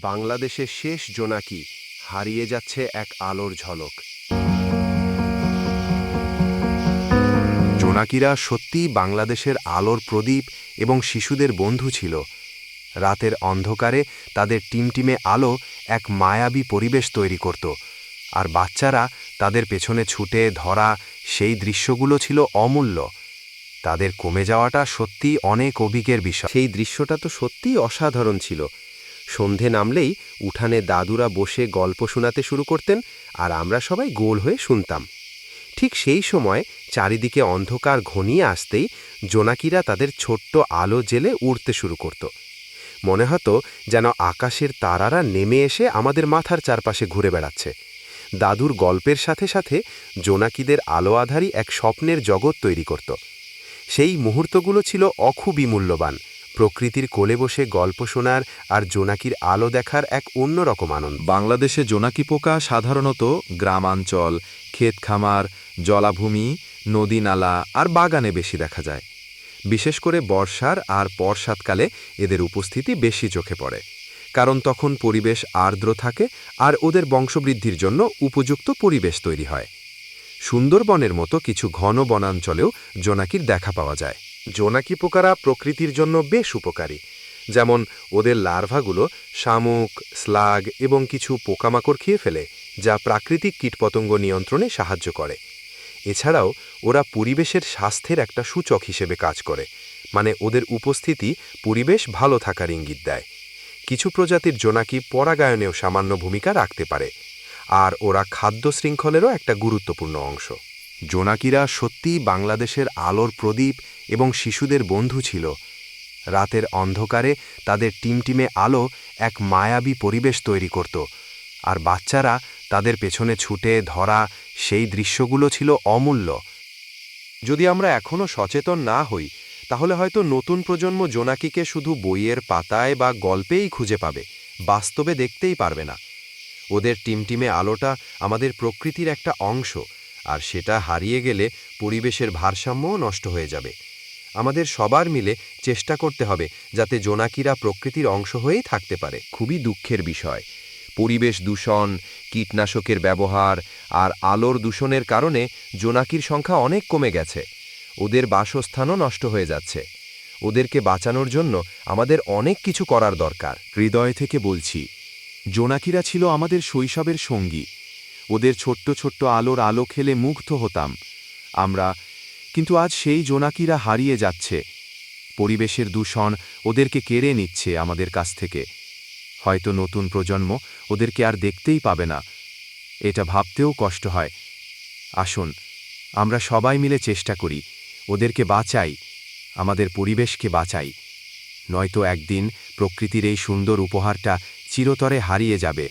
বাংলাদেশের শেষ জোনাকি হারিয়ে যাচ্ছে এক আলোর ঝলক। জোনাকিরা সত্যিই বাংলাদেশের আলোর প্রদীপ এবং শিশুদের বন্ধু ছিল। রাতের অন্ধকারে তাদের টিমটিমে আলো এক মায়াবী পরিবেশ তৈরি করত, আর বাচ্চারা তাদের পেছনে ছুটে ধরা সেই দৃশ্যগুলো ছিল অমূল্য। তাদের কমে যাওয়াটা সত্যিই অনেক অভিজ্ঞের বিষয়। সেই দৃশ্যটা তো সত্যিই অসাধারণ ছিল। সন্ধে নামলেই উঠানে দাদুরা বসে গল্প শোনাতে শুরু করতেন, আর আমরা সবাই গোল হয়ে শুনতাম। ঠিক সেই সময় চারিদিকে অন্ধকার ঘনিয়ে আসতেই জোনাকিরা তাদের ছোট্ট আলো জ্বেলে উড়তে শুরু করত। মনে হতো যেন আকাশের তারারা নেমে এসে আমাদের মাথার চারপাশে ঘুরে বেড়াচ্ছে। দাদুর গল্পের সাথে সাথে জোনাকিদের আলো আধারী এক স্বপ্নের জগৎ তৈরি করত। সেই মুহূর্তগুলো ছিল অখুবই মূল্যবান। প্রকৃতির কোলে বসে গল্প শোনার আর জোনাকির আলো দেখার এক অন্যরকম আনন্দ। বাংলাদেশে জোনাকি পোকা সাধারণত গ্রামাঞ্চল, ক্ষেত খামার, জলাভূমি, নদী নালা আর বাগানে বেশি দেখা যায়। বিশেষ করে বর্ষার আর বর্ষাকালে এদের উপস্থিতি বেশি চোখে পড়ে, কারণ তখন পরিবেশ আর্দ্র থাকে আর ওদের বংশবৃদ্ধির জন্য উপযুক্ত পরিবেশ তৈরি হয়। সুন্দরবনের মতো কিছু ঘন বনাঞ্চলেও জোনাকির দেখা পাওয়া যায়। জোনাকি পোকারা প্রকৃতির জন্য বেশ উপকারী। যেমন ওদের লার্ভাগুলো শামুক, স্লাগ এবং কিছু পোকামাকড় খেয়ে ফেলে, যা প্রাকৃতিক কীটপতঙ্গ নিয়ন্ত্রণে সাহায্য করে। এছাড়াও ওরা পরিবেশের স্বাস্থ্যের একটা সূচক হিসেবে কাজ করে, মানে ওদের উপস্থিতি পরিবেশ ভালো থাকার ইঙ্গিত দেয়। কিছু প্রজাতির জোনাকি পরাগায়নেও সামান্য ভূমিকা রাখতে পারে, আর ওরা খাদ্য শৃঙ্খলেরও একটা গুরুত্বপূর্ণ অংশ। জোনাকিরা সত্যিই বাংলাদেশের আলোর প্রদীপ এবং শিশুদের বন্ধু ছিল। রাতের অন্ধকারে তাদের টিমটিমে আলো এক মায়াবী পরিবেশ তৈরি করত, আর বাচ্চারা তাদের পেছনে ছুটে ধরা সেই দৃশ্যগুলো ছিল অমূল্য। যদি আমরা এখনও সচেতন না হই, তাহলে হয়তো নতুন প্রজন্ম জোনাকিকে শুধু বইয়ের পাতায় বা গল্পেই খুঁজে পাবে, বাস্তবে দেখতেই পারবে না। ওদের টিমটিমে আলোটা আমাদের প্রকৃতির একটা অংশ, আর সেটা হারিয়ে গেলে পরিবেশের ভারসাম্যও নষ্ট হয়ে যাবে। আমাদের সবার মিলে চেষ্টা করতে হবে যাতে জোনাকিরা প্রকৃতির অংশ হয়েই থাকতে পারে। খুবই দুঃখের বিষয়, পরিবেশ দূষণ, কীটনাশকের ব্যবহার আর আলোর দূষণের কারণে জোনাকির সংখ্যা অনেক কমে গেছে। ওদের বাসস্থানও নষ্ট হয়ে যাচ্ছে। ওদেরকে বাঁচানোর জন্য আমাদের অনেক কিছু করার দরকার। হৃদয় থেকে বলছি, জোনাকিরা ছিল আমাদের শৈশবের সঙ্গী। ওদের ছোট্ট ছোট্ট আলোর আলো খেলে মুগ্ধ হতাম আমরা, কিন্তু আজ সেই জোনাকিরা হারিয়ে যাচ্ছে। পরিবেশের দূষণ ওদেরকে কেড়ে নিচ্ছে আমাদের কাছ থেকে। হয়তো নতুন প্রজন্ম ওদেরকে আর দেখতেই পাবে না। এটা ভাবতেও কষ্ট হয়। আসুন, আমরা সবাই মিলে চেষ্টা করি, ওদেরকে বাঁচাই, আমাদের পরিবেশকে বাঁচাই। নয়তো একদিন প্রকৃতির এই সুন্দর উপহারটা চিরতরে হারিয়ে যাবে।